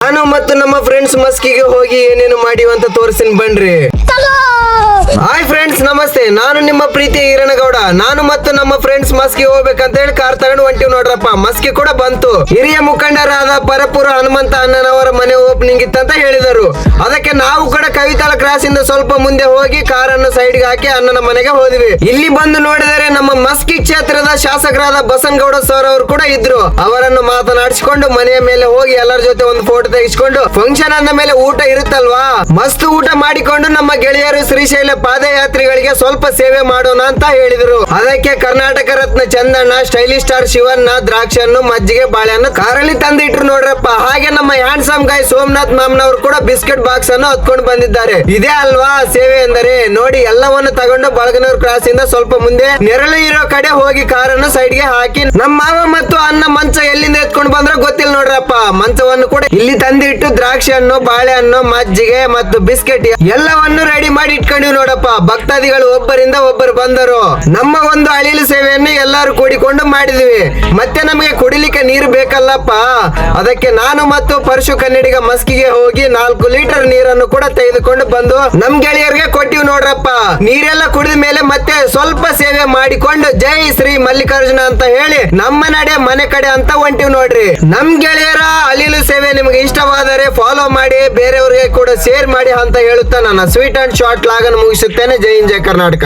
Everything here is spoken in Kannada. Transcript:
ನಾನು ಮತ್ತು ನಮ್ಮ ಫ್ರೆಂಡ್ಸ್ ಮಸ್ಕಿಗೆ ಹೋಗಿ ಏನೇನು ಮಾಡಿವ ಅಂತ ತೋರಿಸ್ತೀನಿ ಬನ್ರಿ. ಹಾಯ್ ಫ್ರೆಂಡ್ಸ್, ನಮಸ್ತೆ. ನಾನು ನಿಮ್ಮ ಪ್ರೀತಿ ಈರನಗೌಡ. ನಾನು ಮತ್ತು ನಮ್ಮ ಫ್ರೆಂಡ್ಸ್ ಮಸ್ಕಿ ಹೋಗ್ಬೇಕಂತ ಹೇಳಿ ಕಾರ್ ತಗೊಂಡು ಹೊಂಟಿವ್ ನೋಡ್ರಪ್ಪ. ಮಸ್ಕಿ ಕೂಡ ಬಂತು. ಹಿರಿಯ ಮುಖಂಡರಾದ ಪರಪುರ ಹನುಮಂತ ಅಣ್ಣನವರ ಮನೆ ಓಪನಿಂಗ್ ಇತ್ತಂತ ಹೇಳಿದರು. ಅದಕ್ಕೆ ನಾವು ಕೂಡ ಕವಿತಾಳ ಕ್ರಾಸ್ ಇಂದ ಸ್ವಲ್ಪ ಮುಂದೆ ಹೋಗಿ ಕಾರನ್ನು ಸೈಡ್ಗೆ ಹಾಕಿ ಅಣ್ಣನ ಮನೆಗೆ ಹೋದ್ವಿ. ಇಲ್ಲಿ ಬಂದು ನೋಡಿದರೆ ನಮ್ಮ ಮಸ್ಕಿ ಕ್ಷೇತ್ರದ ಶಾಸಕರಾದ ಬಸನಗೌಡ ಸರ್ ಅವರು ಕೂಡ ಇದ್ರು. ಅವರನ್ನು ಮಾತನಾಡಿಸಿಕೊಂಡು ಮನೆಯ ಮೇಲೆ ಹೋಗಿ ಎಲ್ಲರ ಜೊತೆ ಒಂದು ಫೋಟೋ ತೆಗೆಸಿಕೊಂಡು ಫಂಕ್ಷನ್ ಅಂದ ಮೇಲೆ ಊಟ ಇರುತ್ತಲ್ವಾ, ಮಸ್ತ್ ಊಟ ಮಾಡಿಕೊಂಡು ನಮ್ಮ ಗೆಳೆಯರು ಶ್ರೀಶೈಲ ಪಾದಯಾತ್ರಿಗಳಿಗೆ ಸ್ವಲ್ಪ ಸೇವೆ ಮಾಡೋಣ ಅಂತ ಹೇಳಿದ್ರು. ಅದಕ್ಕೆ ಕರ್ನಾಟಕ ರತ್ನ ಚಂದಣ್ಣ, ಸ್ಟೈಲಿಶ್ ಸ್ಟಾರ್ ಶಿವಣ್ಣ ದ್ರಾಕ್ಷನ್ನು, ಮಜ್ಜಿಗೆ, ಬಾಳೆಹಣ್ಣು ಕಾರಲ್ಲಿ ತಂದಿಟ್ರು ನೋಡ್ರಪ್ಪ. ಹಾಗೆ ನಮ್ಮ ಹ್ಯಾಂಡ್ಸಮ್ ಗಾಯ್ ಸೋಮನಾಥ್ ಮಾಮ್ನವರು ಕೂಡ ಬಿಸ್ಕೆಟ್ ಬಾಕ್ಸ್ ಅನ್ನು ಹೊತ್ಕೊಂಡು ಬಂದಿದ್ದಾರೆ. ಇದೇ ಅಲ್ವಾ ಸೇವೆ ಎಂದರೆ. ನೋಡಿ, ಎಲ್ಲವನ್ನು ತಗೊಂಡು ಬಳಗನೂರ್ ಕ್ರಾಸ್ ಇಂದ ಸ್ವಲ್ಪ ಮುಂದೆ ನೆರಳು ಇರೋ ಕಡೆ ಹೋಗಿ ಕಾರನ್ನು ಸೈಡ್ ಗೆ ಹಾಕಿ ನಮ್ಮ ಮಾವ ಮತ್ತು ಅಣ್ಣ ಮಂಚ ಎಲ್ಲಿಂದ ಎತ್ಕೊಂಡು ಬಂದ್ರೆ ಗೊತ್ತಿಲ್ಲ ನೋಡ್ರಪ್ಪ. ಮಂಚವನ್ನು ಕೂಡ ಇಲ್ಲಿ ತಂದಿಟ್ಟು ದ್ರಾಕ್ಷಿ ಹಣ್ಣು, ಬಾಳೆಹಣ್ಣು, ಮಜ್ಜಿಗೆ ಮತ್ತು ಬಿಸ್ಕೆಟ್ ಎಲ್ಲವನ್ನು ರೆಡಿ ಮಾಡಿ ಇಟ್ಕೊಂಡಿವ್ ನೋಡಪ್ಪ. ಭಕ್ತಾದಿಗಳು ಒಬ್ಬರಿಂದ ಒಬ್ಬರು ಬಂದರು. ನಮ್ಮ ಒಂದು ಅಳಿಲು ಸೇವೆಯನ್ನು ಎಲ್ಲರೂ ಕೂಡಿಕೊಂಡು ಮಾಡಿದ್ವಿ. ಮತ್ತೆ ನಮಗೆ ಕುಡಿಲಿಕ್ಕೆ ನೀರು ಬೇಕಲ್ಲಪ್ಪ. ಅದಕ್ಕೆ ನಾನು ಮತ್ತು ಪರಶು ಕನ್ನಡಿಗ ಮಸ್ಕಿಗೆ ಹೋಗಿ 4 ಲೀಟರ್ ನೀರನ್ನು ಕೂಡ ತೆಗೆದುಕೊಂಡು ಬಂದು ನಮ್ ಗೆಳೆಯರಿಗೆ ಕೊಟ್ಟಿವ್ ನೋಡ್ರಪ್ಪ. ನೀರೆಲ್ಲ ಕುಡಿದ ಮೇಲೆ ಮತ್ತೆ ಸ್ವಲ್ಪ ಸೇವೆ ಮಾಡಿಕೊಂಡು ಜೈ ಶ್ರೀ ಮಲ್ಲಿಕಾರ್ಜುನ ಅಂತ ಹೇಳಿ ನಮ್ಮ ನಡೆ ಮನೆ ಕಡೆ ಅಂತ ಹೊಂಟಿವ್ ನೋಡ್ರಿ. ನಮ್ ಗೆಳೆಯರ ಅಳಿಲು ಸೇವೆ ನಿಮಗೆ ಇಷ್ಟವಾದರೆ ಫಾಲೋ ಮಾಡಿ, ಬೇರೆಯವರಿಗೆ ಕೂಡ ಶೇರ್ ಮಾಡಿ ಅಂತ ಹೇಳುತ್ತಾ ನನ್ನ ಸ್ವೀಟ್ ಅಂಡ್ ಶಾರ್ಟ್ ಲಾಗನ್ನು ಮುಗಿಸುತ್ತೇನೆ. ಜೈ ಹಿಂದ್, ಜೈ ಕರ್ನಾಟಕ.